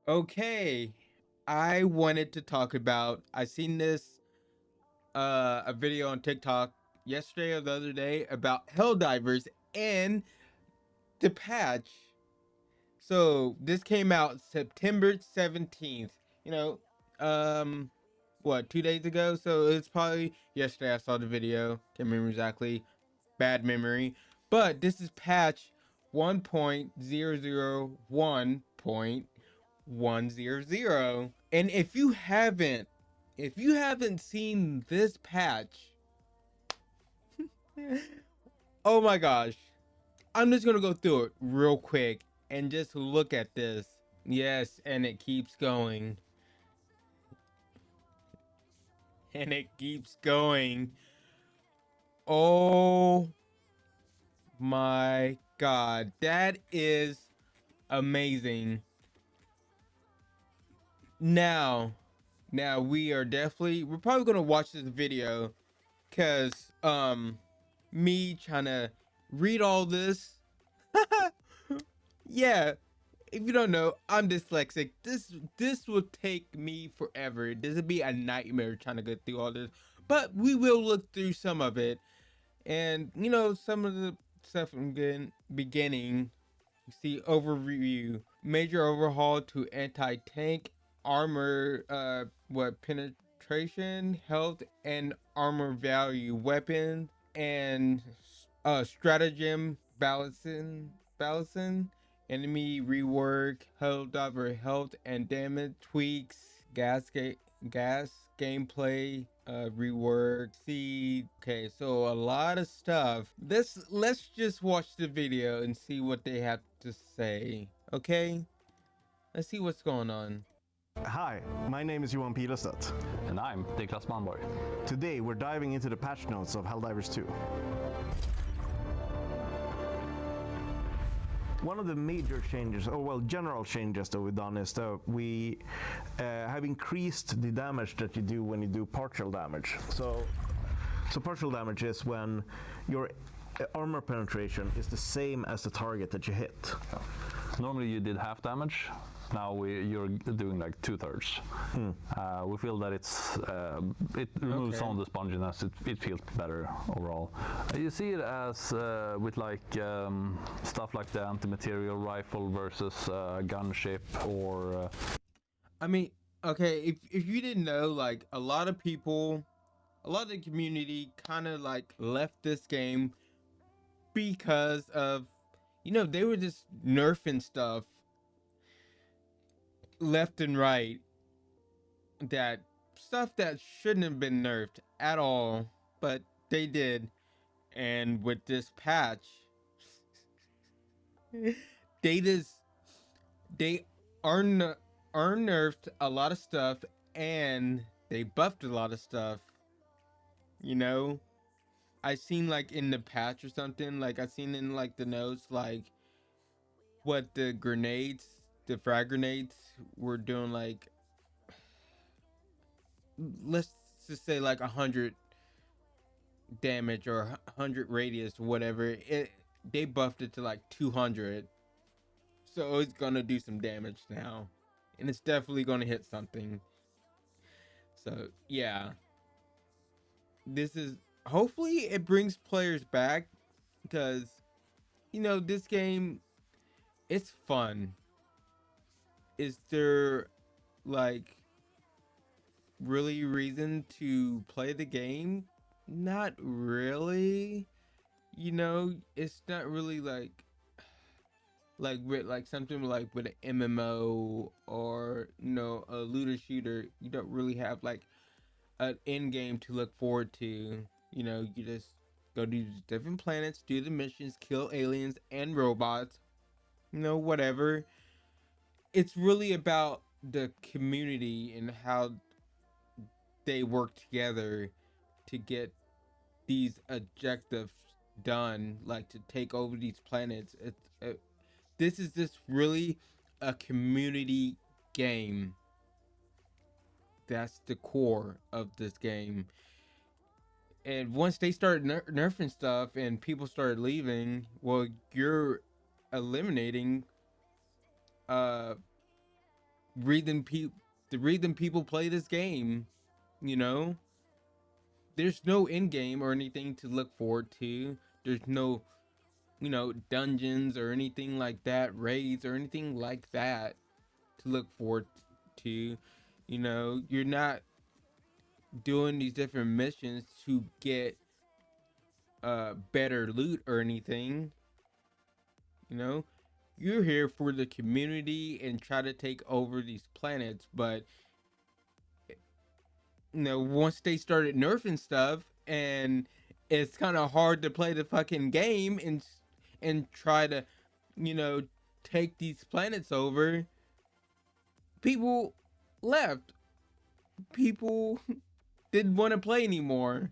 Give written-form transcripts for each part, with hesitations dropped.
Okay, I wanted to talk about. I seen this a video on TikTok yesterday or the other day about Helldivers and the patch. So this came out September 17th. You know, um, what 2 days ago? So it's probably yesterday. I saw the video. Can't remember exactly. Bad memory. But this is patch 1.001.100. And if you haven't seen this patch, oh my gosh, I'm just gonna go through it real quick and just look at this. Yes, and it keeps going. And it keeps going. Oh my god, that is amazing. Now, we're probably gonna watch this video because me trying to read all this. Yeah, if you don't know, I'm dyslexic. This will take me forever. This would be a nightmare trying to get through all this. But we will look through some of it. And some of the stuff from beginning. You see overview. Major overhaul to anti-tank armor, penetration, health, and armor value, weapon, and stratagem balancing, enemy rework, Helldiver health and damage tweaks, gas gameplay, rework, seed. Okay, so a lot of stuff. Let's just watch the video and see what they have to say. Okay, let's see what's going on. Hi, my name is Johan Pilestedt. And I'm Niklas Malmborg. Today we're diving into the patch notes of Helldivers 2. One of the major changes, or well, general changes that we've done is that we have increased the damage that you do when you do partial damage. So partial damage is when your armor penetration is the same as the target that you hit. Normally you did half damage. Now you're doing like 2/3. We feel that it removes some of the sponginess. It feels better overall. You see it as with like stuff like the anti-material rifle versus gunship or. I mean, okay, if you didn't know, like a lot of the community kind of like left this game because of they were just nerfing stuff left and right, that stuff that shouldn't have been nerfed at all, but they did. And with this patch, they just they are nerfed a lot of stuff, and they buffed a lot of stuff. I seen like in the patch or something, like I seen in like the notes, like what the frag grenades were doing, like let's just say like 100 damage or 100 radius, whatever. They buffed it to like 200, so it's gonna do some damage now, and it's definitely gonna hit something. So yeah, this is hopefully it brings players back, because this game, it's fun. Is there like really reason to play the game? Not really. It's not really like with like something like with an MMO or a looter shooter. You don't really have like an end game to look forward to. You just go to different planets, do the missions, kill aliens and robots, whatever. It's really about the community and how they work together to get these objectives done, like to take over these planets. This is just really a community game. That's the core of this game. And once they start nerfing stuff and people start leaving, well, you're eliminating the reason people play this game. You know, there's no end game or anything to look forward to. There's no, you know, dungeons or anything like that, raids or anything like that to look forward to. You know, you're not doing these different missions to get better loot or anything. You know, you're here for the community and try to take over these planets, but you know, once they started nerfing stuff, and it's kind of hard to play the fucking game and try to, you know, take these planets over, people left. People didn't want to play anymore.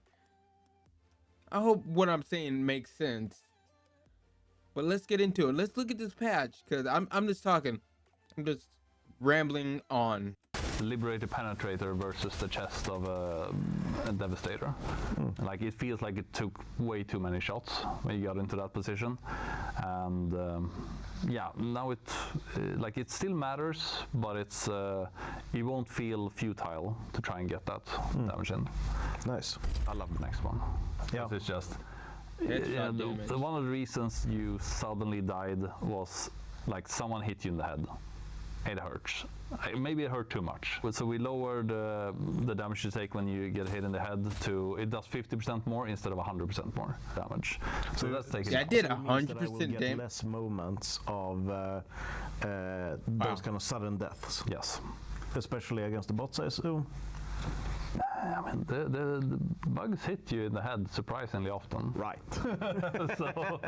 I hope what I'm saying makes sense. But let's get into it. Let's look at this patch, because I'm just talking. I'm just rambling on. The Liberator Penetrator versus the chest of a Devastator. Like, it feels like it took way too many shots when you got into that position, and yeah, now it still matters, but it's you won't feel futile to try and get that damage in. Nice. I love the next one. Yeah, it's just one of the reasons you suddenly died was like someone hit you in the head. It hurts. Maybe it hurt too much. So we lowered the damage you take when you get hit in the head to, it does 50% more instead of 100% more damage. So that's taking. Yeah, I did 100% damage. Less moments of those kind of sudden deaths. Yes. Especially against the bots, I assume. I mean, the bugs hit you in the head surprisingly often. Right. So,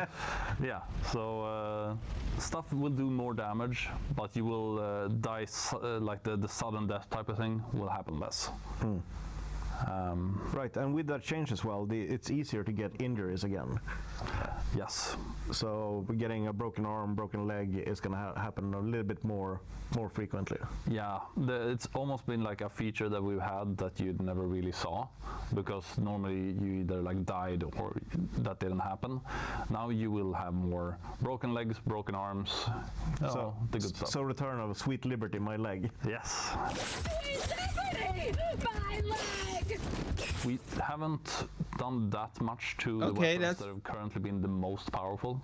yeah. So stuff will do more damage, but you will die like the sudden death type of thing will happen less. Right, and with that change as well, it's easier to get injuries again. Yes. So getting a broken arm, broken leg is going to happen a little bit more frequently. Yeah, it's almost been like a feature that we've had that you never really saw, because normally you either like died or that didn't happen. Now you will have more broken legs, broken arms, so the good stuff. So return of Sweet Liberty, my leg. Yes. Sweet Liberty, my leg! We haven't done that much to the weapons that have currently been the most powerful,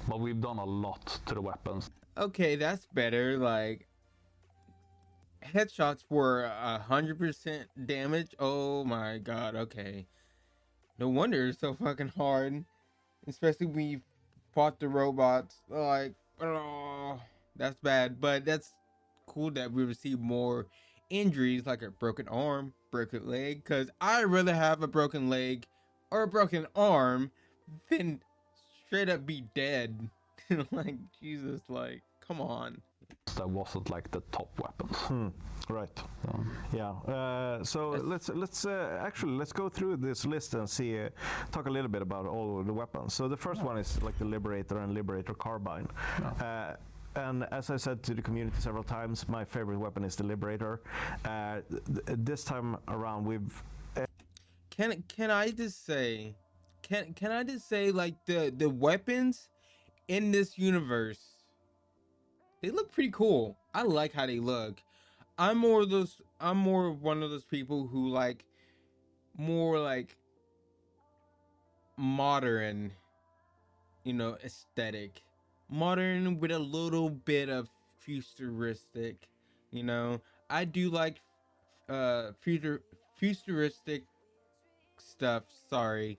but we've done a lot to the weapons. Okay, that's better. Like, headshots were 100% damage. Oh my god, okay. No wonder it's so fucking hard. Especially when you fought the robots. Like, oh, that's bad. But that's cool that we receive more injuries, like a broken arm, broken leg. Because I'd rather have a broken leg or a broken arm than straight up be dead. Like, Jesus, like, come on. That wasn't like the top weapons. Right. Yeah. So let's go through this list and see, talk a little bit about all of the weapons. So the first one is like the Liberator and Liberator Carbine. And as I said to the community several times, my favorite weapon is the Liberator. This time around, we've. Can I just say, can I just say, like, the weapons in this universe, they look pretty cool. I like how they look. I'm more one of those people who like more like modern, you know, aesthetic. Modern with a little bit of futuristic, you know. I do like futuristic stuff. Sorry.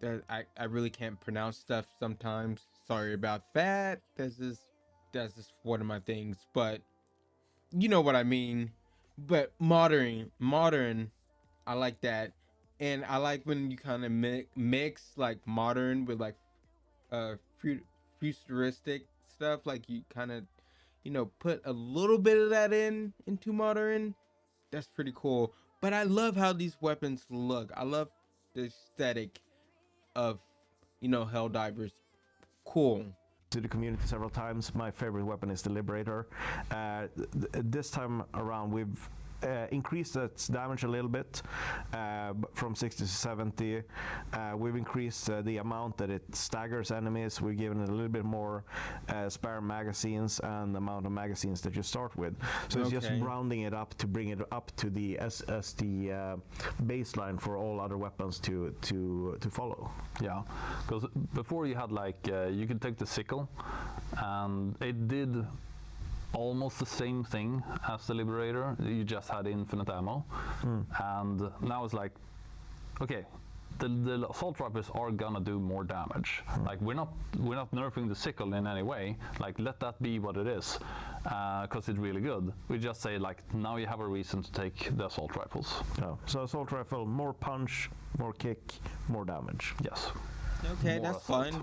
That I really can't pronounce stuff sometimes. Sorry about that. That's just one of my things, but you know what I mean. But modern, I like that, and I like when you kind of mix like modern with like futuristic stuff. Like you kind of, you know, put a little bit of that into modern. That's pretty cool. But I love how these weapons look. I love the aesthetic of, you know, Helldivers. Cool. To the community several times, my favorite weapon is the Liberator. This time around, we've increased its damage a little bit from 60 to 70. We've increased the amount that it staggers enemies. We've given it a little bit more spare magazines and the amount of magazines that you start with. So it's just rounding it up to bring it up to the baseline for all other weapons to follow. Yeah, because before you had like you could take the sickle, and it did almost the same thing as the Liberator. You just had infinite ammo, and now it's like, okay, the assault rifles are gonna do more damage. Like we're not nerfing the sickle in any way. Like let that be what it is, because it's really good. We just say like now you have a reason to take the assault rifles. Oh. So assault rifle, more punch, more kick, more damage. Yes. Okay, More that's assault.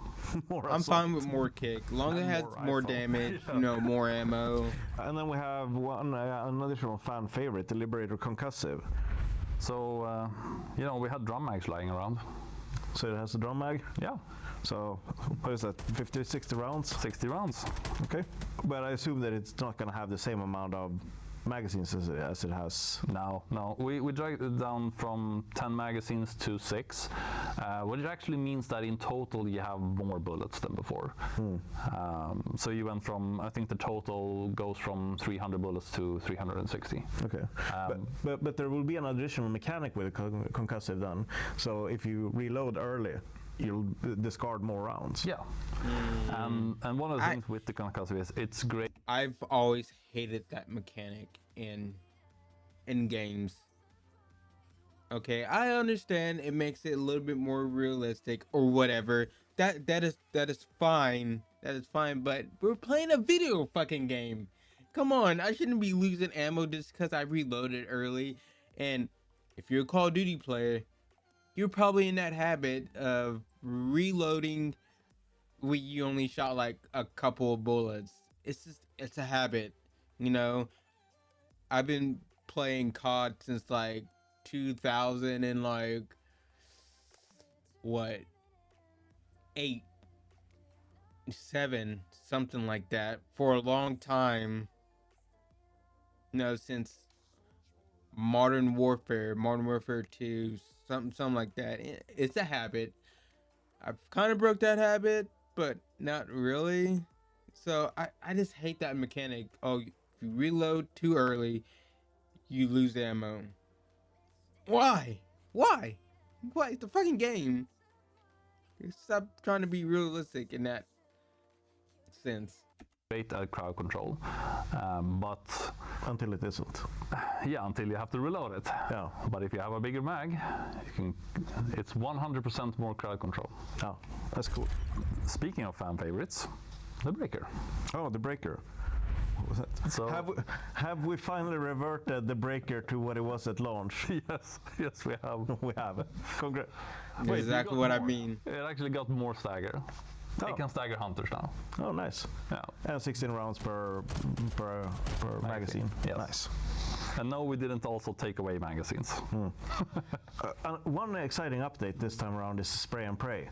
fine. I'm fine with more kick, long as it has more damage, you know, more ammo. And then we have an additional fan favorite, the Liberator Concussive. So you know, we had drum mags lying around. So it has a drum mag. Yeah. So what is that? 50, 60 rounds? 60 rounds. Okay. But I assume that it's not going to have the same amount of magazines as it has. No. We dragged it down from 10 magazines to 6, which actually means that in total you have more bullets than before. So you went from, I think the total goes from 300 bullets to 360. Okay. But there will be an additional mechanic with a concussive then. So if you reload early, you'll discard more rounds. Yeah. And one of the things with the concussive is it's great. I've always hated that mechanic in games. Okay, I understand it makes it a little bit more realistic or whatever. That is fine. That is fine, but we're playing a video fucking game. Come on, I shouldn't be losing ammo just because I reloaded early. And if you're a Call of Duty player, you're probably in that habit of reloading when you only shot like a couple of bullets. It's a habit, you know. I've been playing COD since like 2000 and like what, 8, 7, something like that, for a long time. You know, since Modern Warfare 2, something like that. It's a habit. I've kind of broke that habit, but not really. So I just hate that mechanic. Oh, if you reload too early, you lose ammo. Why? It's a fucking game. Stop trying to be realistic in that sense. Great at crowd control, but Until it isn't. yeah, until you have to reload it. Yeah. But if you have a bigger mag, it's 100% more crowd control. Oh, that's cool. Speaking of fan favorites, the Breaker. Oh, the Breaker. What was that? So have we finally reverted the Breaker to what it was at launch? yes, we have. We have. Congrats. That's exactly what I mean. It actually got more stagger. Oh. It can stagger hunters now. Oh, nice. Yeah. And 16 rounds per magazine. Yes. Nice. And no, we didn't also take away magazines. One exciting update this time around is Spray and Pray.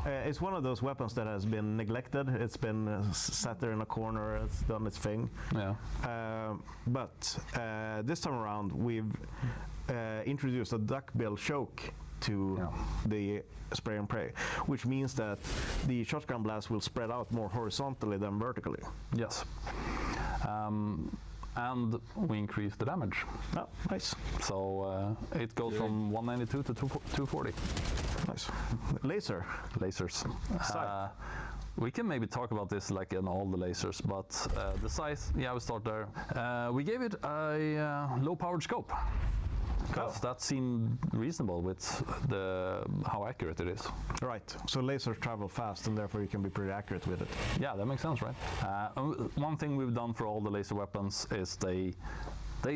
It's one of those weapons that has been neglected. It's been sat there in a corner. It's done its thing. Yeah. But this time around, we've introduced a duckbill choke to the Spray and Pray, which means that the shotgun blast will spread out more horizontally than vertically. Yes. And we increase the damage. Oh, nice. So it goes from 192 to 240. Nice. Laser. Lasers. We can maybe talk about this like in all the lasers, but the size, yeah, we start there. We gave it a low-powered scope, because that seemed reasonable with how accurate it is. Right. So lasers travel fast, and therefore you can be pretty accurate with it. Yeah, that makes sense, right? One thing we've done for all the laser weapons is they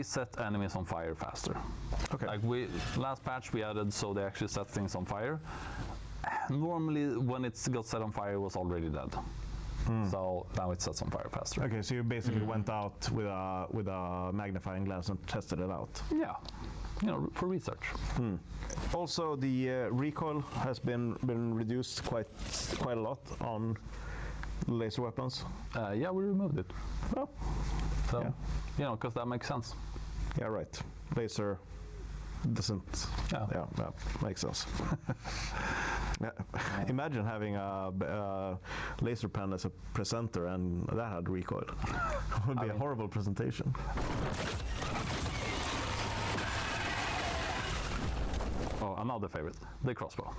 set enemies on fire faster. Okay. Like last patch we added so they actually set things on fire. Normally when it got set on fire it was already dead. So now it sets on fire faster. Okay, so you basically went out with a magnifying glass and tested it out. Yeah, you know, for research. Also, the recoil has been reduced quite a lot on laser weapons. Yeah, we removed it. Oh, So, yeah. you know, because that makes sense. Yeah, right. Laser doesn't. Yeah. Yeah, makes sense. Yeah. Imagine having a laser pen as a presenter and that had recoil. It would be a horrible presentation. Oh, another favorite, the crossbow.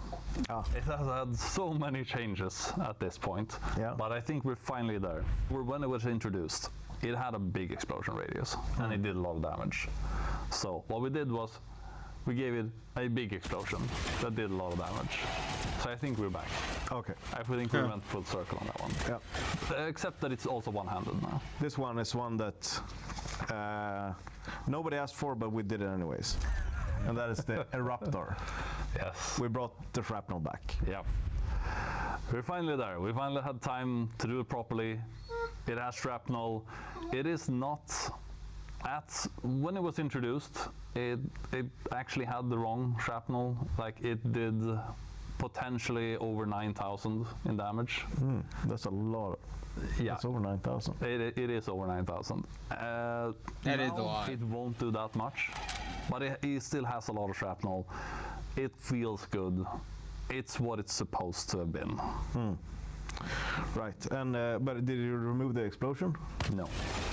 Ah. It has had so many changes at this point, Yeah. but I think we're finally there. When it was introduced, it had a big explosion radius, and it did a lot of damage. So what we did was, we gave it a big explosion that did a lot of damage. So I think we're back. Okay. I think we went full circle on that one. Yeah. Except that it's also one-handed now. This one is one that nobody asked for, but we did it anyways. And that is the Eruptor. Yes. We brought the shrapnel back. Yeah. We're finally there. We finally had time to do it properly. It has shrapnel. It is not when it was introduced, it actually had the wrong shrapnel. Like, it did potentially over 9,000 in damage. That's a lot. Yeah. It's over 9,000. It is over 9,000. That is a lot. It won't do that much, but it still has a lot of shrapnel. It feels good. It's what it's supposed to have been. Right. And but did you remove the explosion? No.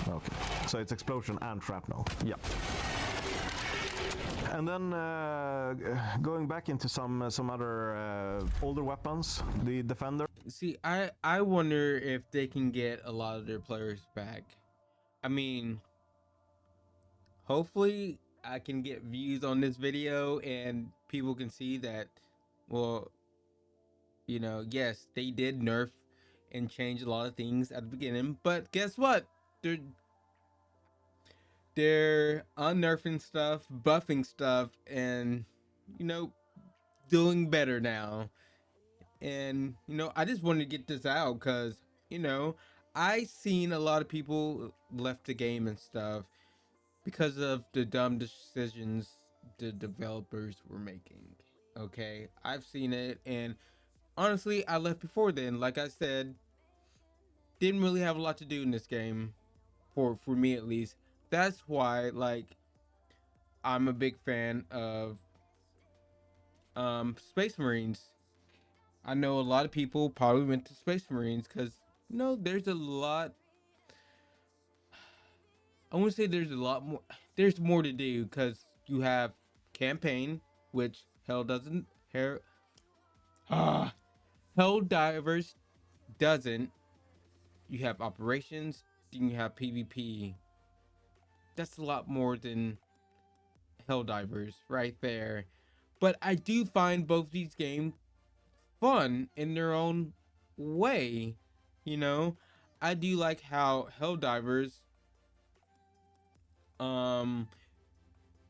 Okay. So it's explosion and shrapnel. Yeah. And then going back into some other older weapons, the Defender. See, I wonder if they can get a lot of their players back. I mean, hopefully I can get views on this video and people can see that, well, you know, yes, they did nerf and change a lot of things at the beginning, but guess what? They're unnerfing stuff, buffing stuff, and, you know, doing better now. And, you know, I just wanted to get this out because, you know, I seen a lot of people left the game and stuff because of the dumb decisions the developers were making. Okay, I've seen it, and honestly, I left before then. Like I said, didn't really have a lot to do in this game, for me at least. That's why, like, I'm a big fan of Space Marines. I know a lot of people probably went to Space Marines because, you know, there's a lot. I want to say there's a lot more. There's more to do because you have campaign, which Helldivers doesn't. You have operations, then you have PvP. That's a lot more than Helldivers right there. But I do find both these games fun in their own way. You know, I do like how Helldivers, I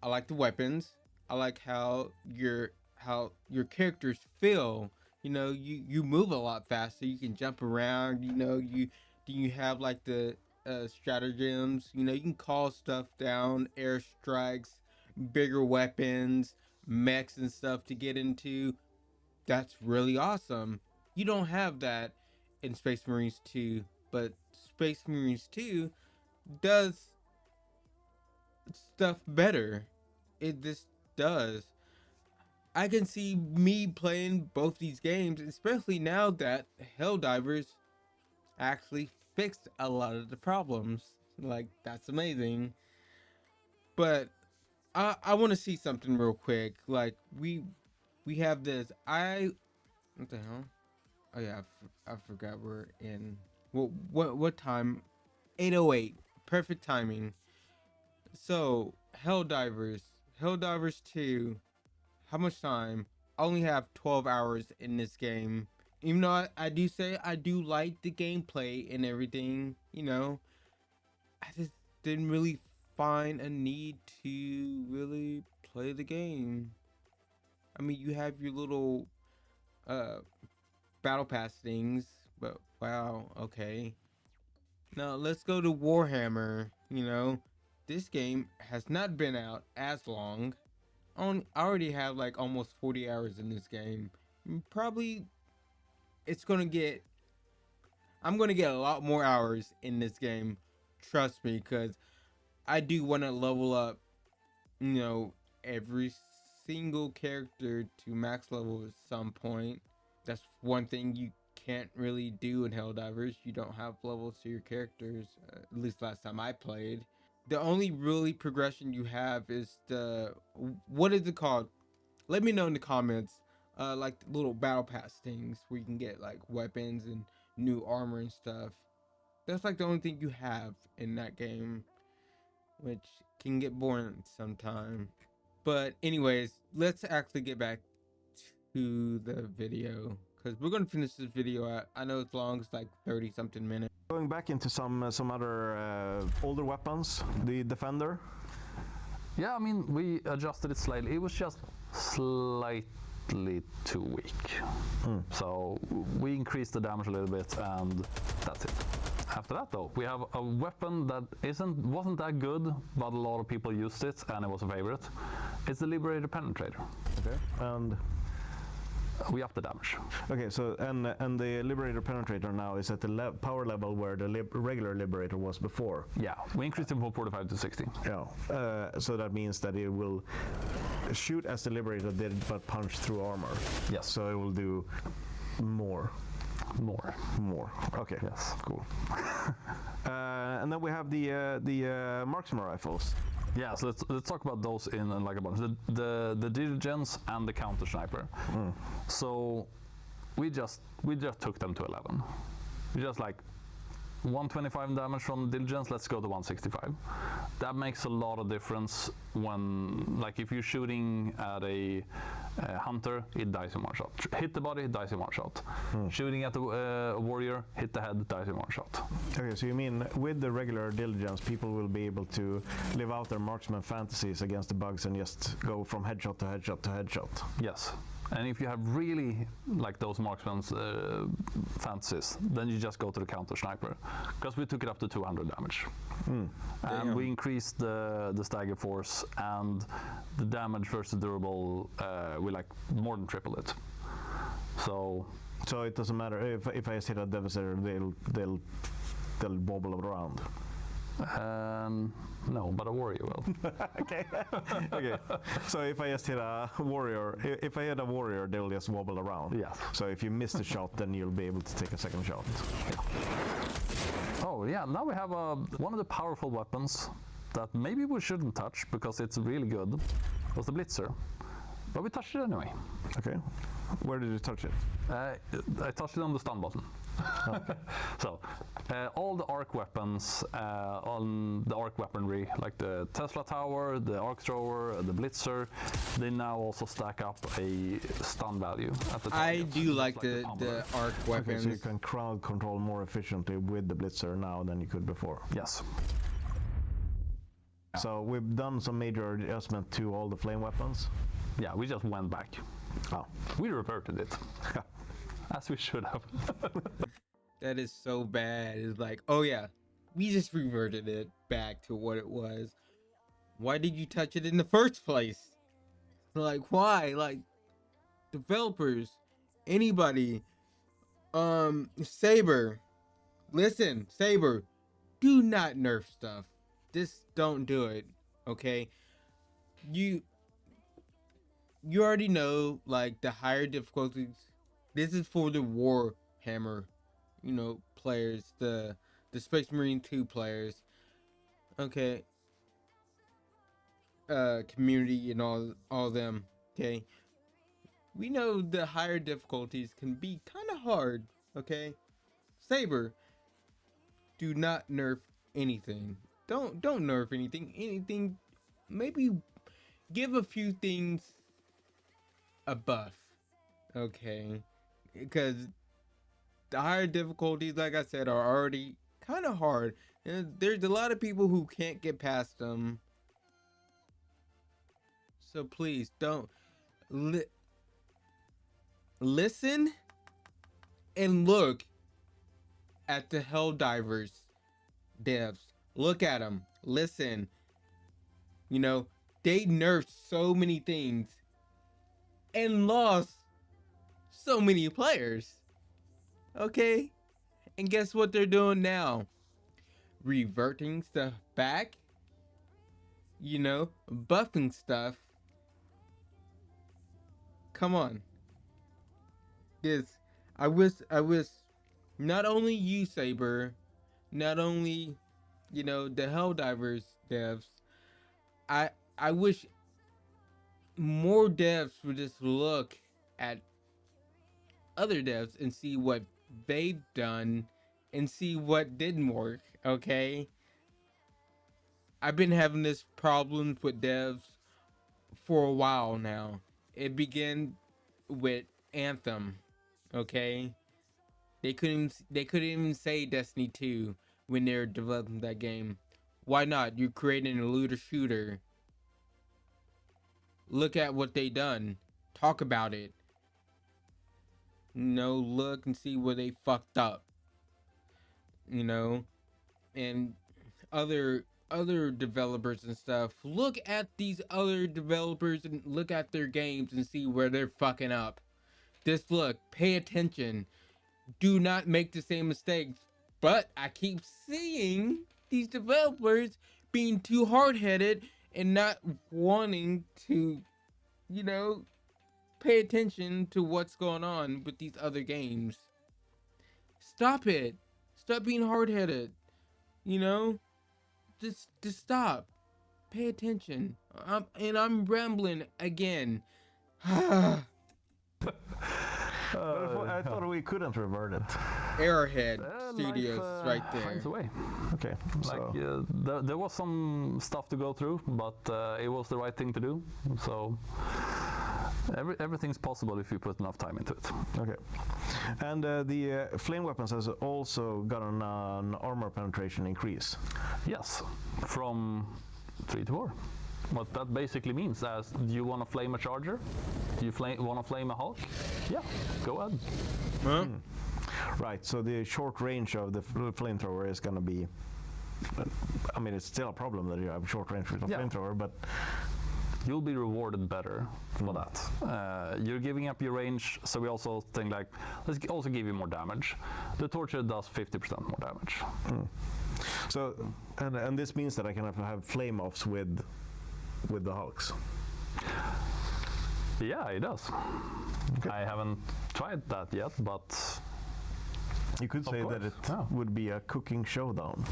like the weapons. I like how your characters feel. You know, you move a lot faster. You can jump around. You know, you have like the stratagems. You know, you can call stuff down, airstrikes, bigger weapons, mechs and stuff to get into. That's really awesome. You don't have that in Space Marines 2, but Space Marines 2 does stuff better. It just does. I can see me playing both these games, especially now that Helldivers actually fixed a lot of the problems. Like, that's amazing. But I want to see something real quick. Like, we have this. What the hell? Oh yeah, I forgot we're in. What time? 8:08. Perfect timing. So Helldivers 2. How much time? I only have 12 hours in this game. Even though I do say I do like the gameplay and everything, you know, I just didn't really find a need to really play the game. I mean, you have your little battle pass things, but wow, okay. Now let's go to Warhammer. You know, this game has not been out as long. I already have like almost 40 hours in this game. Probably I'm gonna get a lot more hours in this game. Trust me, because I do want to level up you know, every single character to max level at some point. That's one thing you can't really do in Helldivers. You don't have levels to your characters, at least last time I played. The only really progression you have is the, what is it called? Let me know in the comments. Like the little battle pass things where you can get like weapons and new armor and stuff. That's like the only thing you have in that game, which can get boring sometime. But anyways, let's actually get back to the video, because we're going to finish this video. I know it's long, it's like 30 something minutes. Going back into some other older weapons, the Defender. Yeah, I mean, we adjusted it slightly. It was just slightly too weak. So we increased the damage a little bit, and that's it. After that, though, we have a weapon that wasn't that good, but a lot of people used it, and it was a favorite. It's the Liberator Penetrator. Okay. And we upped the damage. okay, so and the Liberator Penetrator now is at the power level where the regular Liberator was before. Yeah, we increased it from 45 to 60. Yeah. So that means that it will shoot as the Liberator did, but punch through armor. Yes. So it will do more. More. Okay. Yes. Cool. And then we have the marksman rifles. Yeah, so let's talk about those in like a bunch. The diligence and the counter sniper. So we just took them to 11. We just like 125 damage from diligence, let's go to 165. That makes a lot of difference when, like, if you're shooting at a hunter, it dies in one shot. Hit the body, it dies in one shot. Shooting at a warrior, hit the head, dies in one shot. Okay, so you mean with the regular diligence, people will be able to live out their marksman fantasies against the bugs and just go from headshot to headshot to headshot? Yes. And if you have really like those marksman's fantasies, then you just go to the counter sniper, because we took it up to 200 damage, and we increased the stagger force and the damage versus durable. We like more than tripled it. So it doesn't matter if I just hit a devastator, they'll wobble around. No, but a warrior will. Okay. Okay. So if I just hit a warrior, they'll just wobble around. Yes. So if you miss the shot, then you'll be able to take a second shot. Oh yeah, now we have one of the powerful weapons that maybe we shouldn't touch because it's really good, was the Blitzer. But we touched it anyway. Okay. Where did you touch it? I touched it on the stun button. Okay. So, all the arc weapons on the arc weaponry, like the Tesla Tower, the arc thrower, the Blitzer, they now also stack up a stun value at the target. I do like the arc weapons. Okay, so you can crowd control more efficiently with the Blitzer now than you could before. Yes. So we've done some major adjustment to all the flame weapons. Yeah, we just went back. Oh. We reverted it. As we should have. That is so bad. It's like, oh yeah, we just reverted it back to what it was. Why did you touch it in the first place? Like, why? Like, developers, anybody, Saber, listen, Saber, do not nerf stuff. Just don't do it, okay? You already know, like, the higher difficulties. This is for the Warhammer, you know, players, the Space Marine 2 players, okay? Community and all them, okay? We know the higher difficulties can be kind of hard, okay? Saber, do not nerf anything. Don't nerf anything. Anything, maybe give a few things a buff, okay? Because the higher difficulties, like I said, are already kind of hard, and there's a lot of people who can't get past them. So please don't listen and look at the Helldivers devs. Look at them. Listen. You know, they nerfed so many things and lost so many players. Okay? And guess what they're doing now? Reverting stuff back. you know, buffing stuff. Come on. This, I wish, not only you, Saber, not only, you know, the Helldivers devs, I, I wish more devs would just look at other devs and see what they've done and see what didn't work, okay? I've been having this problems with devs for a while now. It began with Anthem, okay? They couldn't even say Destiny 2 when they're developing that game. Why not? You're creating a looter shooter. Look at what they done. Talk about it. You know, look and see where they fucked up. You know, and other developers and stuff. Look at these other developers and look at their games and see where they're fucking up. Just look, pay attention. Do not make the same mistakes. But I keep seeing these developers being too hard-headed and not wanting to, you know, pay attention to what's going on with these other games. Stop it. Stop being hard-headed. You know? Just stop. Pay attention. I'm rambling again. I thought we couldn't revert it. Arrowhead Studios is right there. Finds a way. Okay. So. There was some stuff to go through, but it was the right thing to do. So everything's possible if you put enough time into it. Okay. And the flame weapons has also gotten an armor penetration increase. Yes, from 3 to 4. What that basically means is, do you want to flame a charger? Do you want to flame a Hulk? Yeah, go ahead. Huh? Right, so the short range of the flamethrower is going to be... I mean, it's still a problem that you have short range with a flamethrower, but... You'll be rewarded better for that. You're giving up your range, so we also think like, let's also give you more damage. The torture does 50% more damage. So, and this means that I can have flame offs with the Hulks. Yeah, it does. Okay. I haven't tried that yet, but you could say that it would be a cooking showdown.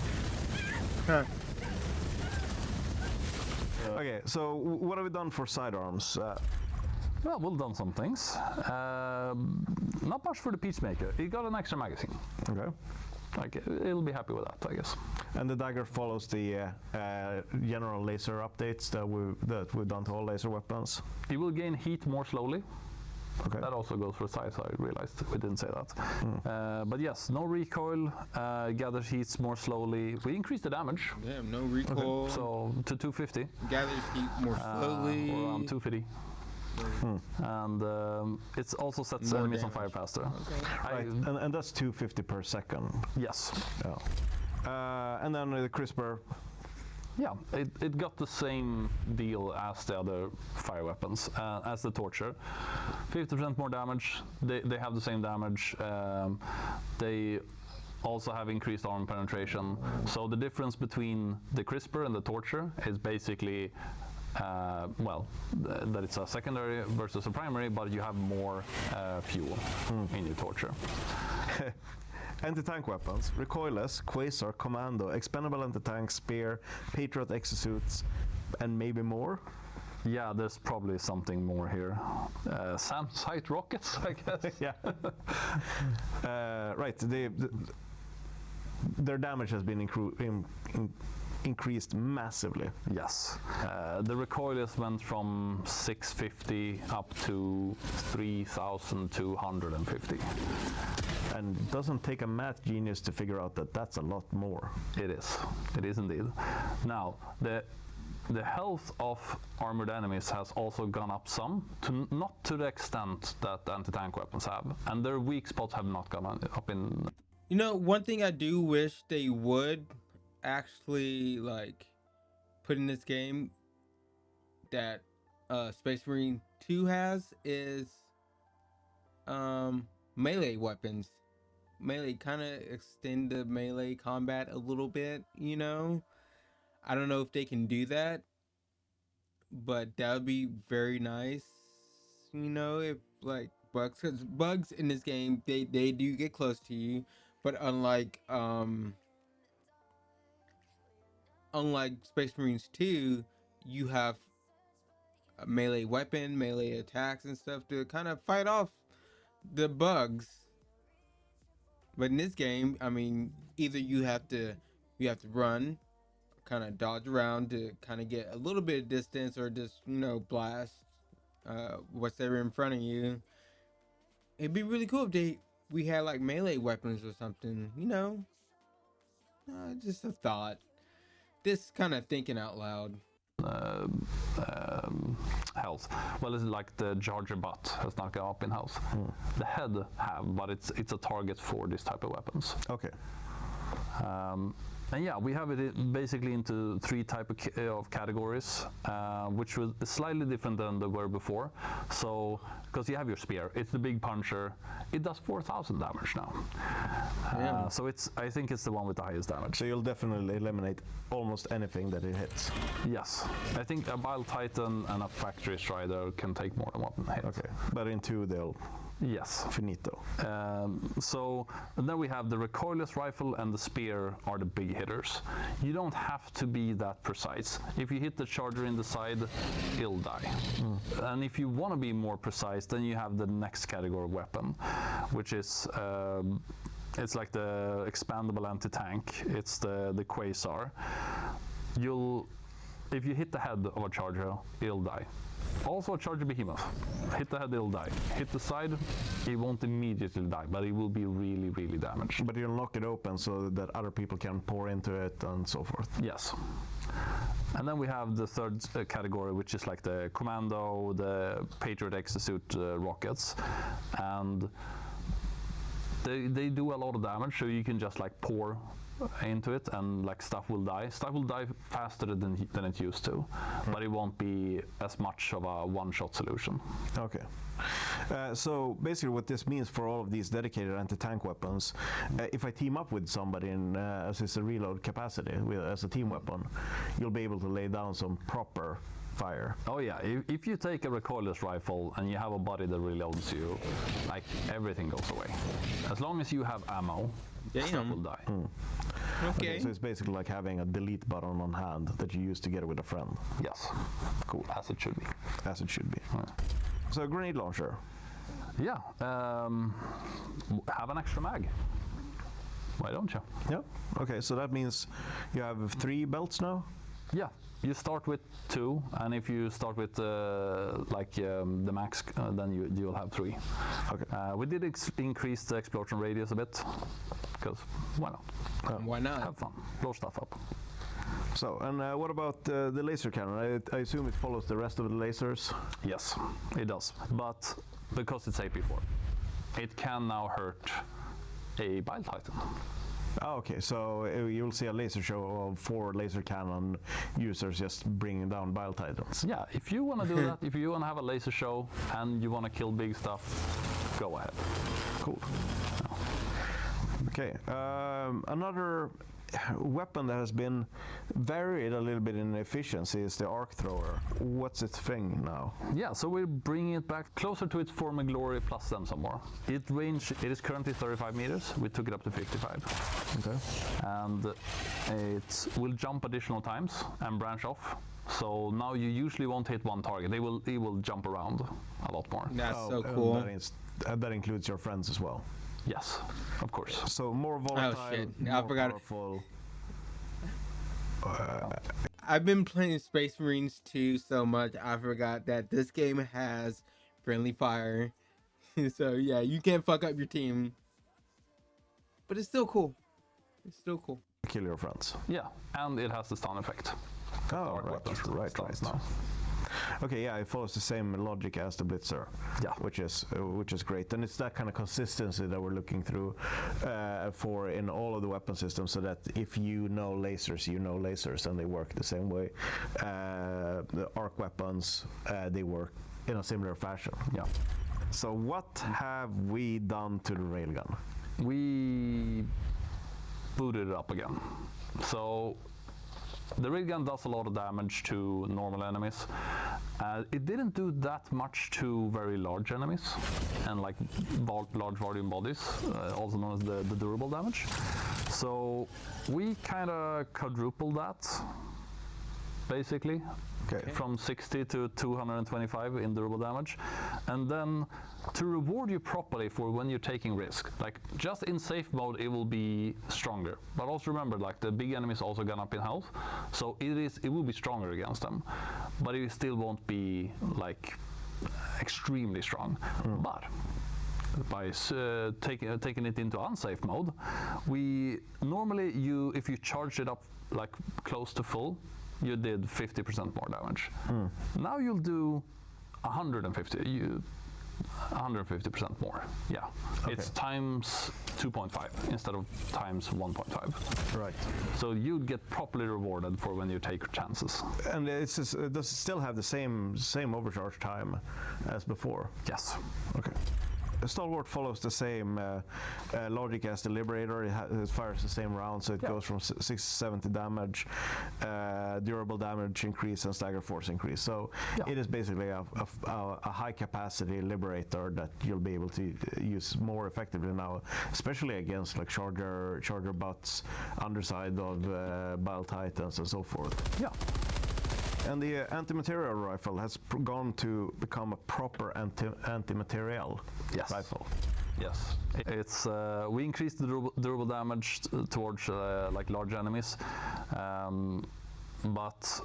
Huh. Okay, so what have we done for sidearms? Well, we've done some things. Not much for the Peacemaker. He got an extra magazine. Okay. Like, it'll be happy with that, I guess. And the dagger follows the general laser updates that we've done to all laser weapons. It will gain heat more slowly. Okay. That also goes for size, I realized. We didn't say that. But yes, no recoil, gathers heats more slowly. We increased the damage. Damn, no recoil. Okay. So to 250. Gathers heat more slowly. Or around 250. And it also sets More enemies damage. on fire faster. Okay. Right, and that's 250 per second. Yes. Yeah. And then the CRISPR. Yeah, it got the same deal as the other fire weapons, as the torture. 50% more damage, they have the same damage. They also have increased armor penetration. So the difference between the CRISPR and the torture is basically, that it's a secondary versus a primary, but you have more fuel in your torture. Anti-tank weapons, recoilless, quasar, commando, expendable anti-tank, spear, patriot exosuits, and maybe more. Yeah, there's probably something more here. SAM-site rockets, I guess. Yeah. Right. Their damage has been increased massively. Yes. The recoilless went from 650 up to 3,250. And it doesn't take a math genius to figure out that that's a lot more. It is. It is indeed. Now, the health of armored enemies has also gone up some, not to the extent that anti-tank weapons have, and their weak spots have not gone up in. You know, one thing I do wish they would actually like put in this game that Space Marine 2 has is melee weapons. Melee, kind of extend the melee combat a little bit, you know? I don't know if they can do that. but that would be very nice. You know, if like bugs, because bugs in this game, they do get close to you, but unlike Space Marines 2, you have a melee weapon, melee attacks and stuff to kind of fight off the bugs. But in this game, I mean, either you have to run, kind of dodge around to kind of get a little bit of distance, or just blast what's ever in front of you. It'd be really cool if we had like melee weapons or something. Just a thought. This kind of thinking out loud. Health. Well, it's like the charger butt has not gone up in health. The head have, but it's a target for this type of weapons. Okay. And yeah, we have it basically into 3 types of categories, which was slightly different than they were before. So, because you have your spear, it's the big puncher. It does 4,000 damage now. Yeah. So I think it's the one with the highest damage. So you'll definitely eliminate almost anything that it hits. Yes, I think a Bile Titan and a Factory Strider can take more than one hit. Okay, but in 2 they'll Yes. finito. And then we have the recoilless rifle and the spear are the big hitters. You don't have to be that precise. If you hit the charger in the side, it'll die. And if you want to be more precise, then you have the next category of weapon, which is it's like the expandable anti-tank. It's the Quasar. If you hit the head of a charger, it'll die. Also a charger behemoth. Hit the head, it'll die. Hit the side, it won't immediately die, but it will be really, really damaged. But you'll knock it open so that other people can pour into it and so forth. Yes. And then we have the third category, which is like the Commando, the Patriot Exosuit rockets. And they do a lot of damage, so you can just like pour into it and like stuff will die. Stuff will die faster than it used to, but it won't be as much of a one-shot solution. Okay. So basically what this means for all of these dedicated anti-tank weapons, if I team up with somebody as is a reload capacity as a team weapon, you'll be able to lay down some proper fire. Oh yeah, if you take a recoilless rifle and you have a buddy that reloads you, like everything goes away. As long as you have ammo, stuff will die. Okay. So it's basically like having a delete button on hand that you use together with a friend. Yes. Cool. As it should be. As it should be. So a grenade launcher. Yeah. Have an extra mag. Why don't you? Yeah. Okay, so that means you have 3 belts now? Yeah. You start with 2, and if you start with the max, then you'll have 3. Okay. We did increase the explosion radius a bit, because why not? Why not? Have fun. Blow stuff up. So, and what about the laser cannon? I assume it follows the rest of the lasers? Yes, it does. But because it's AP4, it can now hurt a Bile Titan. Oh, okay, so you'll see a laser show of 4 laser cannon users just bringing down Bile Titans. Yeah, if you want to do that, if you want to have a laser show and you want to kill big stuff, go ahead. Cool. Okay, another weapon that has been varied a little bit in efficiency is the arc thrower. What's its thing now? Yeah, so we're bringing it back closer to its former glory, plus then some more. It is currently 35 meters. We took it up to 55. Okay. And it will jump additional times and branch off. So now you usually won't hit one target. It will jump around a lot more. That's so cool. That includes your friends as well. Yes, of course. So more volatile, Oh shit! I more forgot. powerful. I've been playing Space Marines 2 so much, I forgot that this game has friendly fire. So yeah, you can't fuck up your team, but it's still cool. It's still cool. Kill your friends. Yeah, and it has the stun effect. Oh, right. Now. Okay, yeah, it follows the same logic as the Blitzer. Yeah, which is great, and it's that kind of consistency that we're looking through for in all of the weapon systems, so that if you know lasers, and they work the same way. The arc weapons, they work in a similar fashion. Yeah. So what have we done to the railgun? We booted it up again. So the railgun does a lot of damage to normal enemies, It didn't do that much to very large enemies and like large volume bodies, also known as the durable damage. So we kind of quadrupled that, basically. Okay. From 60 to 225 in durable damage. And then to reward you properly for when you're taking risk, like just in safe mode it will be stronger. But also remember, like the big enemies also gone up in health, so it will be stronger against them. But it still won't be like extremely strong. But by taking it into unsafe mode, we normally if you charge it up like close to full, you did 50% more damage. Now you'll do 150% more. Yeah, okay. It's times 2.5 instead of times 1.5. Right. So you get properly rewarded for when you take chances. And does it still have the same overcharge time as before? Yes. Okay. Stalwart follows the same logic as the Liberator. It fires the same round, so it goes from 6 to 70 damage, durable damage increase, and stagger force increase. So it is basically a high capacity Liberator that you'll be able to use more effectively now, especially against like charger butts, underside of Bile Titans, and so forth. Yeah. And the anti-material rifle has gone to become a proper anti-material rifle. Yes, it's we increased the durable damage towards like large enemies, but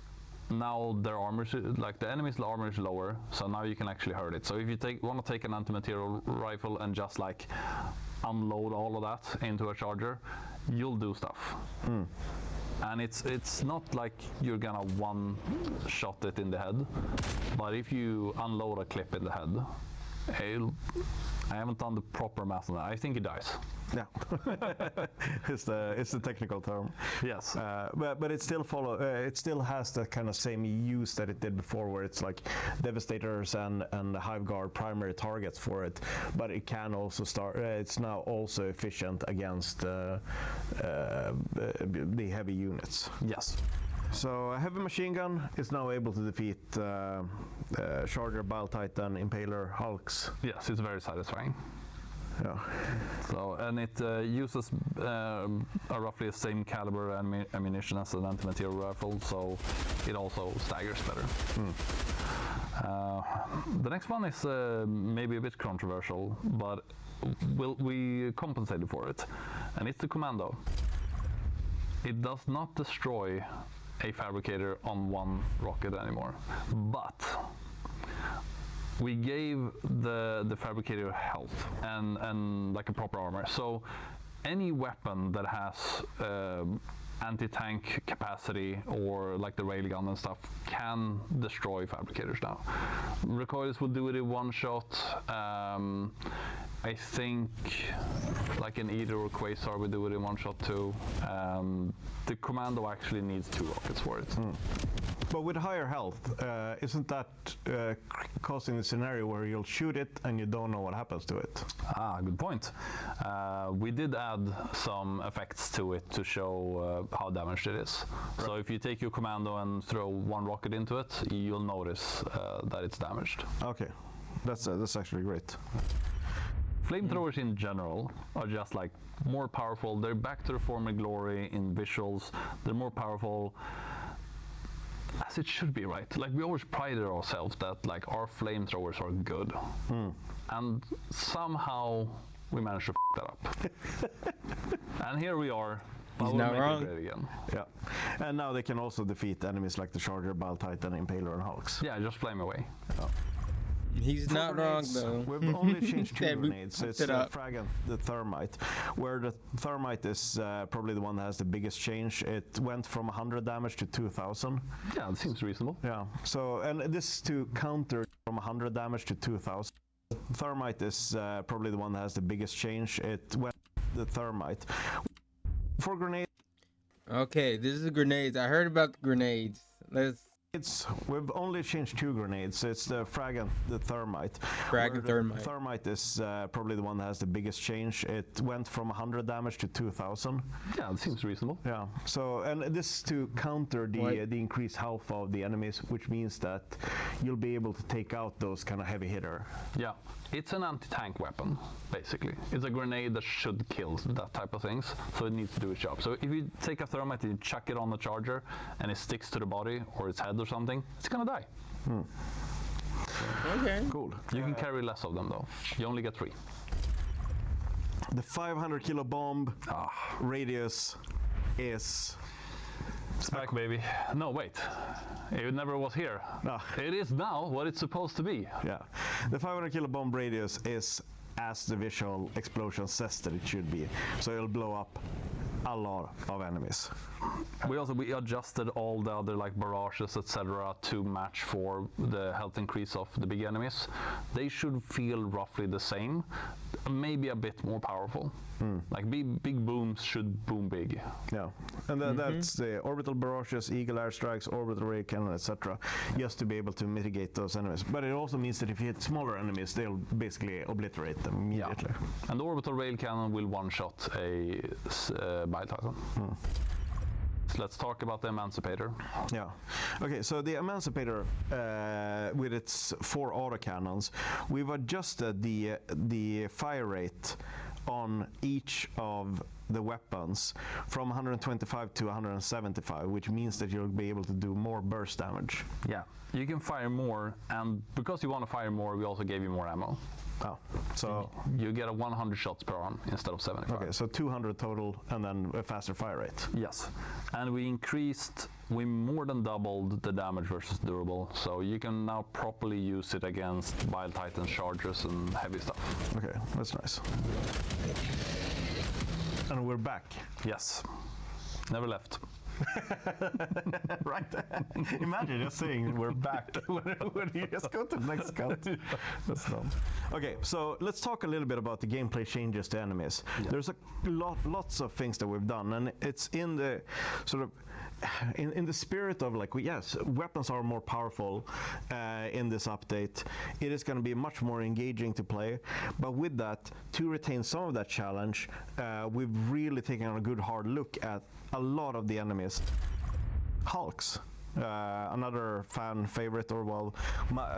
now their armor, like the enemy's armor is lower, so now you can actually hurt it. So if you want to take an anti-material rifle and just like unload all of that into a charger, you'll do stuff. And it's not like you're gonna one-shot it in the head, but if you unload a clip in the head, I haven't done the proper math on that. I think it dies. Yeah, it's the technical term. Yes. But it still has the kind of same use that it did before, where it's like Devastators and Hive Guard primary targets for it. But it can also start. It's now also efficient against the heavy units. Yes. So a heavy machine gun is now able to defeat Charger, Bile Titan, Impaler, Hulks. Yes, it's very satisfying. Yeah. So, and it uses a roughly the same caliber ammunition as an anti-material rifle, so it also staggers better. The next one is maybe a bit controversial, but we compensated for it, and it's the Commando. It does not destroy a fabricator on one rocket anymore, but we gave the fabricator health and like a proper armor. So any weapon that has anti-tank capacity or like the railgun and stuff can destroy fabricators now. Recoilers will do it in one shot. I think like an Eater or Quasar will do it in one shot too. The Commando actually needs 2 rockets for it. But with higher health, isn't that causing a scenario where you'll shoot it and you don't know what happens to it? Ah, good point. We did add some effects to it to show how damaged it is. Right. So if you take your Commando and throw 1 rocket into it, you'll notice that it's damaged. Okay, that's actually great. Flamethrowers in general are just like more powerful. They're back to their former glory in visuals. They're more powerful, as it should be, right? Like we always prided ourselves that like our flamethrowers are good, and somehow we managed to f that up. And here we are. He's not wrong. Again. Yeah, and now they can also defeat enemies like the Charger, Bile Titan, Impaler, and Hulks. Yeah, just flame away. Yeah. He's not wrong though. We've only changed 2 Yeah, we grenades. fucked It's it the up. Frag and the Thermite, where the Thermite is probably the one that has the biggest change. It went from 100 damage to 2,000. Yeah, it seems reasonable. Yeah. So, and this to counter from 100 damage to 2,000. Thermite is probably the one that has the biggest change. It went the Thermite. For grenades. Okay, this is the grenades. I heard about the grenades. Let's We've only changed 2 grenades. It's the frag and the thermite. Frag and Where the thermite. Thermite is probably the one that has the biggest change. It went from 100 damage to 2,000. Yeah, it seems reasonable. Yeah. So, and this is to counter the increased health of the enemies, which means that you'll be able to take out those kind of heavy hitter. Yeah, it's an anti-tank weapon, basically. It's a grenade that should kill that type of things, so it needs to do its job. So if you take a thermite and you chuck it on the charger, and it sticks to the body or its head or something, it's gonna die. Okay. Cool. You can carry less of them though. You only get 3. The 500 kilo bomb radius is... It's back, baby. No, wait. It never was here. No. It is now what it's supposed to be. Yeah. The 500 kilo bomb radius is as the visual explosion says that it should be. So it'll blow up a lot of enemies. We adjusted all the other like barrages, etc., to match for the health increase of the big enemies. They should feel roughly the same, maybe a bit more powerful. Like big booms should boom big. Yeah, and that's the orbital barrages, eagle airstrikes, orbital ray cannon, etc., just to be able to mitigate those enemies. But it also means that if you hit smaller enemies, they'll basically obliterate them immediately. Yeah. And the orbital rail cannon will one-shot a Bile Titan. So let's talk about the Emancipator. Yeah. Okay, so the Emancipator, with its 4 autocannons, we've adjusted the fire rate on each of the weapons from 125 to 175, which means that you'll be able to do more burst damage. Yeah, you can fire more, and because you want to fire more, we also gave you more ammo. Oh, so you get a 100 shots per arm instead of 75. Okay, so 200 total, and then a faster fire rate. Yes, and we more than doubled the damage versus durable, so you can now properly use it against Bile Titan chargers and heavy stuff. Okay, that's nice. And we're back. Yes, never left. Right. Imagine just saying we're back when you just go to the next cut. That's dumb. Okay, so let's talk a little bit about the gameplay changes to enemies. Yeah. There's lots of things that we've done, and it's in the sort of in the spirit of like, yes, weapons are more powerful in this update. It is going to be much more engaging to play, but with that, to retain some of that challenge, we've really taken a good hard look at a lot of the enemies. Hulks. Another fan favorite, or well,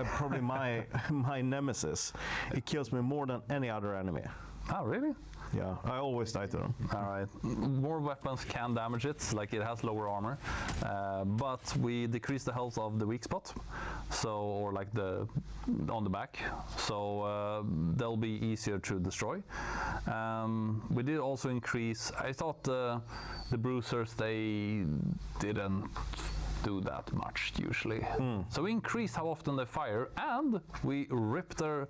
probably my nemesis. It kills me more than any other enemy. Oh, really? Yeah, I always die to them. All right. More weapons can damage it, like it has lower armor, but we decrease the health of the weak spot, or like on the back, so they'll be easier to destroy. We did also increase. I thought the bruisers, they didn't do that much usually. So we increased how often they fire, and we ripped their,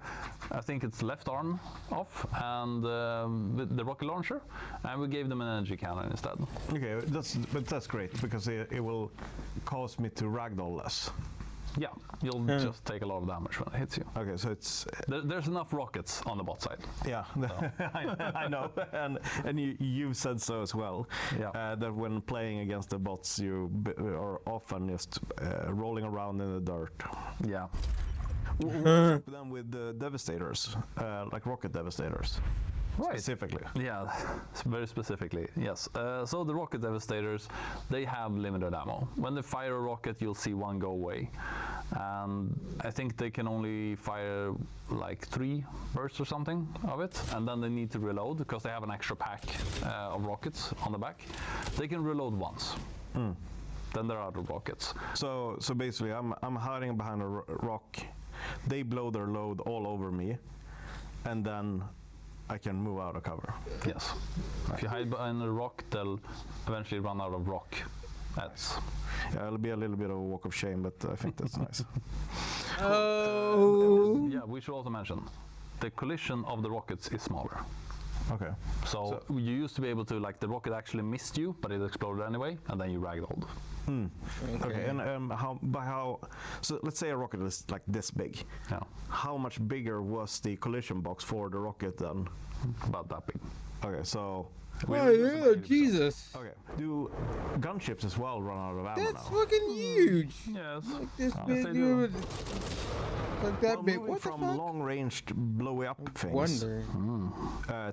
I think it's left arm off, and the rocket launcher, and we gave them an energy cannon instead. Okay, that's great, because it will cause me to ragdoll less. Yeah, you'll just take a lot of damage when it hits you. Okay, so it's... There's enough rockets on the bot side. Yeah, so. I know, and you've said so as well. Yeah. That when playing against the bots, you are often just rolling around in the dirt. Yeah. What's up then with the Devastators, like rocket Devastators? Right. Specifically. Yeah, very specifically, yes. So the rocket Devastators, they have limited ammo. When they fire a rocket, you'll see one go away. And I think they can only fire like 3 bursts or something of it, and then they need to reload because they have an extra pack of rockets on the back. They can reload once. Then they're out of rockets. So basically, I'm hiding behind a rock. They blow their load all over me, and then I can move out of cover. Yes. If you hide behind a rock, they'll eventually run out of rock. Yeah, it'll be a little bit of a walk of shame, but I think that's nice. Oh. Yeah, we should also mention the collision of the rockets is smaller. Okay. So you used to be able to, like, the rocket actually missed you, but it exploded anyway, and then you ragdolled. Okay. And so let's say a rocket is like this big. Yeah. How much bigger was the collision box for the rocket then? About that big. Okay, so Oh yeah, Jesus. Okay. Do gunships as well run out of ammo That's now? fucking huge. Yes. Like this Yes, big they do. dude. Like that Well, big. moving What the from fuck? long-ranged blowy-up things Wonder.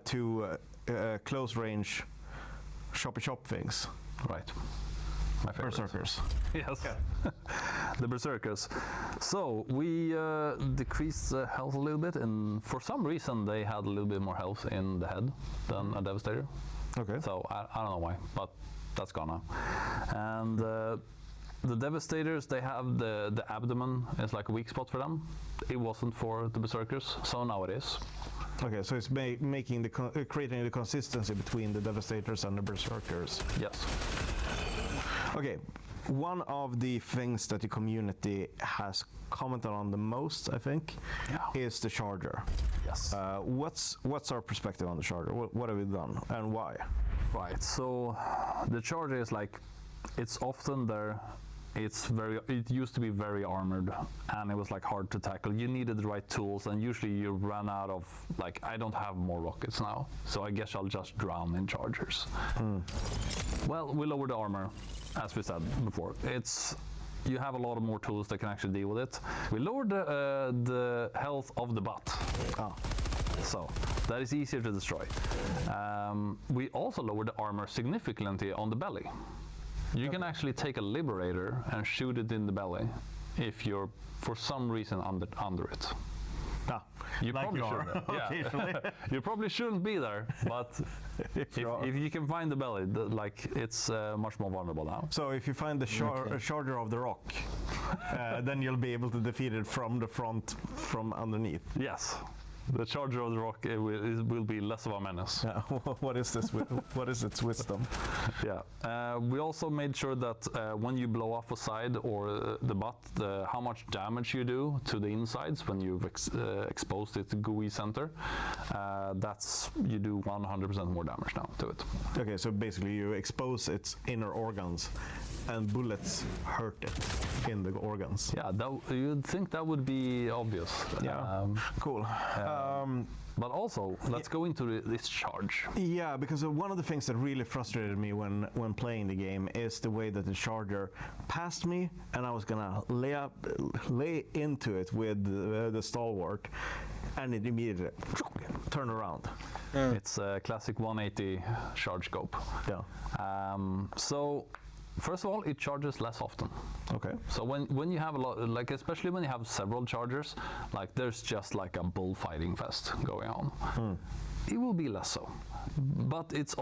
to close-range choppy-chop things. Right. My favorite. Berserkers. Yes. The berserkers. So we decreased the health a little bit, and for some reason they had a little bit more health in the head than a devastator. Okay. So I don't know why, but that's gone now. And the devastators, they have the abdomen is like a weak spot for them. It wasn't for the berserkers, so now it is. Okay, so it's making the creating the consistency between the devastators and the berserkers. Yes. Okay, one of the things that the community has commented on the most, I think, is the charger. Yes. What's our perspective on the charger? What have we done and why? Right. So the charger is like, it's often there. It used to be very armored, and it was like hard to tackle. You needed the right tools, and usually you ran out of, like, I don't have more rockets now, so I guess I'll just drown in chargers. Well, we lowered the armor, as we said before. You have a lot of more tools that can actually deal with it. We lowered the health of the butt. So that is easier to destroy. We also lowered the armor significantly on the belly. You can actually take a liberator and shoot it in the belly if you're for some reason under it. You like probably you are, shouldn't. occasionally. You probably shouldn't be there, but if you can find the belly, it's much more vulnerable now. So if you find the charger of the rock, then you'll be able to defeat it from the front, from underneath. Yes. The charger of the rock will be less of a menace. Yeah. What is this? What is its wisdom? Yeah. We also made sure that when you blow off a side or the butt, how much damage you do to the insides when you've exposed it to GUI center, you do 100% more damage now to it. Okay, so basically you expose its inner organs, and bullets hurt it in the organs. Yeah, you'd think that would be obvious. Yeah. Cool. But also, let's go into this charge. Yeah, because one of the things that really frustrated me when playing the game is the way that the charger passed me, and I was gonna lay into it with the stalwart, and it immediately turned around. It's a classic 180 charge scope. Yeah. So, first of all, it charges less often. Okay. So when you have a lot, like especially when you have several chargers, like there's just like a bullfighting fest going on. It will be less so. But it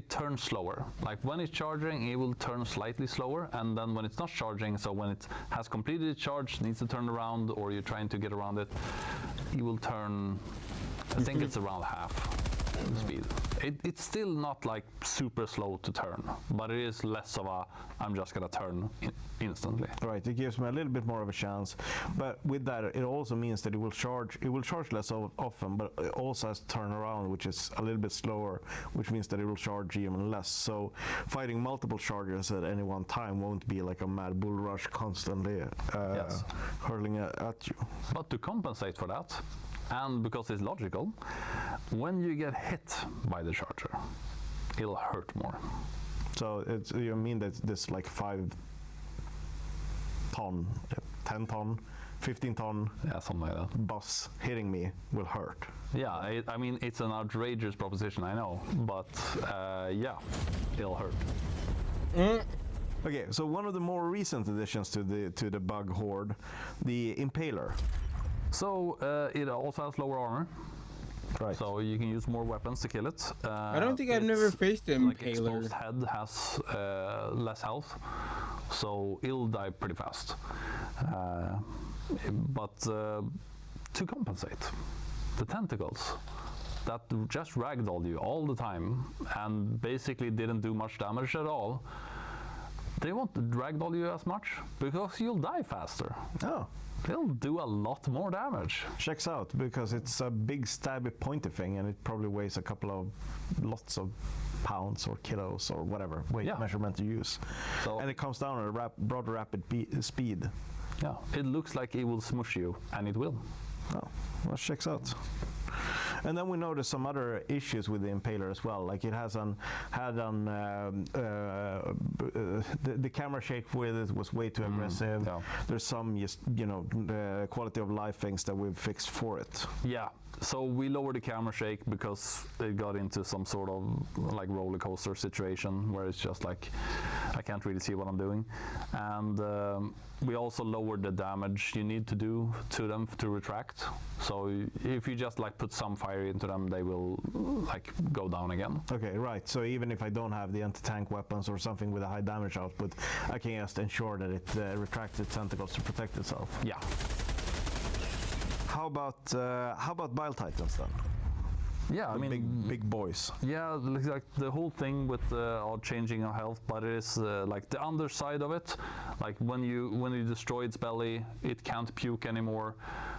turns slower. Like when it's charging, it will turn slightly slower, and then when it's not charging, so when it has completed its charge, needs to turn around, or you're trying to get around it, it will turn, I think it's around half the speed. It's still not like super slow to turn, but it is less of a, I'm just gonna turn instantly. Right, it gives me a little bit more of a chance, but with that it also means that it will charge less often, but it also has to turn around, which is a little bit slower, which means that it will charge even less. So fighting multiple chargers at any one time won't be like a mad bull rush constantly hurling at you. But to compensate for that, and because it's logical, when you get hit by the charger, it'll hurt more. So you mean that this like 5 ton, 10 ton, 15 ton something like that. bus hitting me will hurt? Yeah, I mean, it's an outrageous proposition, I know, but yeah, it'll hurt. Okay, so one of the more recent additions to the bug horde, the Impaler. So it also has lower armor. Right. So you can use more weapons to kill it. I don't think I've never faced him. Like exposed head has less health, so it'll die pretty fast. But to compensate, the tentacles that just ragdolled you all the time and basically didn't do much damage at all, they won't ragdoll you as much because you'll die faster. Oh. They'll do a lot more damage. Checks out, because it's a big stabby pointy thing, and it probably weighs lots of pounds or kilos or whatever weight measurement you use. So, and it comes down at a broad rapid speed. Yeah, it looks like it will smush you, and it will. Oh, well, checks out. And then we noticed some other issues with the Impaler as well. Like it has the camera shake with it was way too aggressive. yeah. There's some just quality of life things that we've fixed for it. Yeah, so we lowered the camera shake because it got into some sort of like roller coaster situation where it's just like I can't really see what I'm doing, and we also lowered the damage you need to do to them to retract. So if you just like put some fire into them, they will like go down again. Okay, right. So even if I don't have the anti-tank weapons or something with a high damage output, I can just ensure that it retracts its tentacles to protect itself. Yeah. How about Bile Titans then? Yeah, I mean, big boys. Yeah, like the whole thing with changing our health, but it is like the underside of it. Like when you destroy its belly, it can't puke anymore,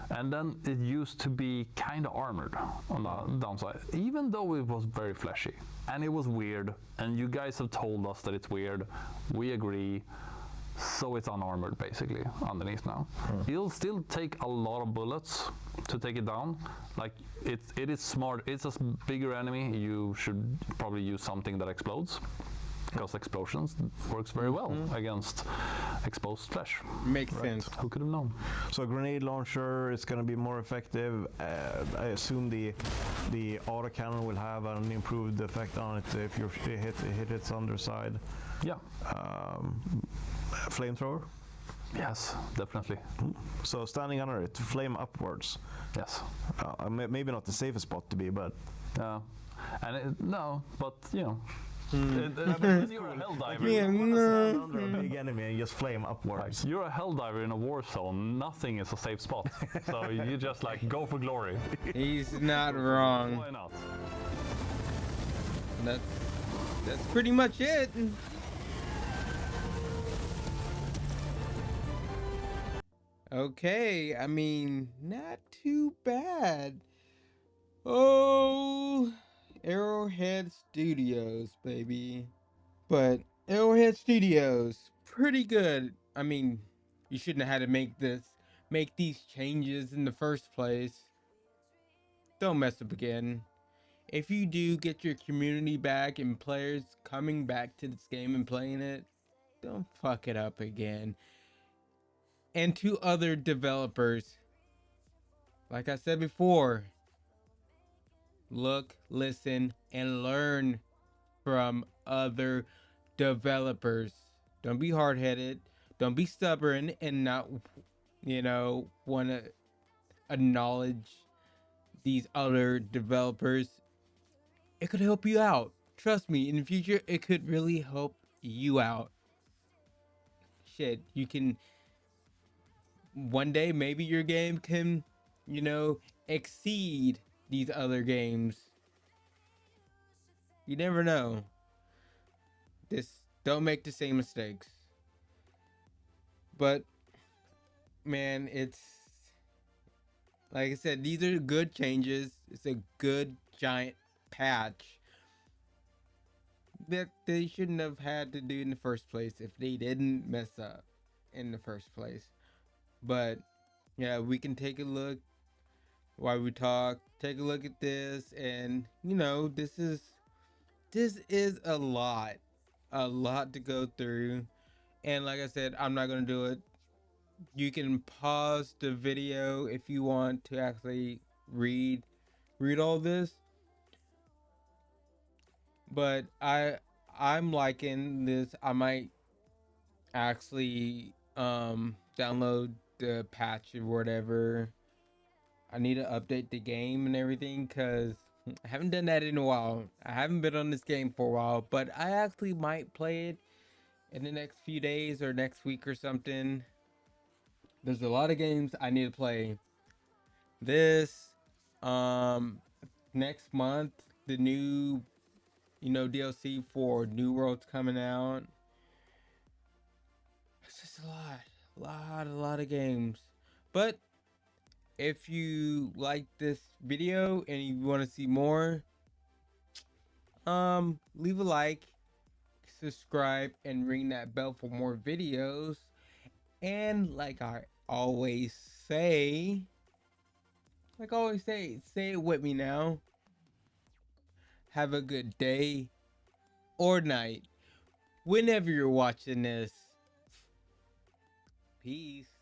and then it used to be kind of armored on the downside, even though it was very fleshy and it was weird. And you guys have told us that it's weird. We agree. So it's unarmored basically underneath now. It'll still take a lot of bullets to take it down. Like it is smart. It's a bigger enemy. You should probably use something that explodes, because explosions works very well against exposed flesh. Makes sense. Who could have known? So a grenade launcher is going to be more effective. I assume the autocannon will have an improved effect on it if you hit its underside. Yeah. Flamethrower. Yes, definitely. So standing under it, flame upwards. Yes. Maybe not the safest spot to be, but Yeah. And no, but you know. You're a helldiver. Yeah, stand under a big enemy and just flame upwards. You're a helldiver in a war zone. Nothing is a safe spot. So you just like go for glory. He's not wrong. Why not? That's pretty much it. Okay, I mean, not too bad. Oh, Arrowhead Studios, baby. But Arrowhead Studios, pretty good. I mean, you shouldn't have had to make these changes in the first place. Don't mess up again. If you do get your community back and players coming back to this game and playing it, don't fuck it up again. And to other developers, like I said before, look, listen, and learn from other developers. Don't be hard-headed. Don't be stubborn and not, want to acknowledge these other developers. It could help you out. Trust me, in the future, it could really help you out. Shit, you can... One day, maybe your game can, exceed these other games. You never know. Don't make the same mistakes. But, man, it's... Like I said, these are good changes. It's a good, giant patch that they shouldn't have had to do in the first place if they didn't mess up in the first place. But yeah, we can take a look while we talk. Take a look at this, and this is a lot to go through. And like I said, I'm not gonna do it. You can pause the video if you want to actually read all this. But I'm liking this. I might actually download the patch or whatever. I need to update the game and everything, because I haven't done that in a while. I haven't been on this game for a while, but I actually might play it in the next few days or next week or something. There's a lot of games I need to play. This next month, the new DLC for New World's coming out. It's just a lot of games. But if you like this video and you want to see more, leave a like, subscribe, and ring that bell for more videos. And like I always say, Like I always say it with me now. Have a good day or night whenever you're watching this. Peace.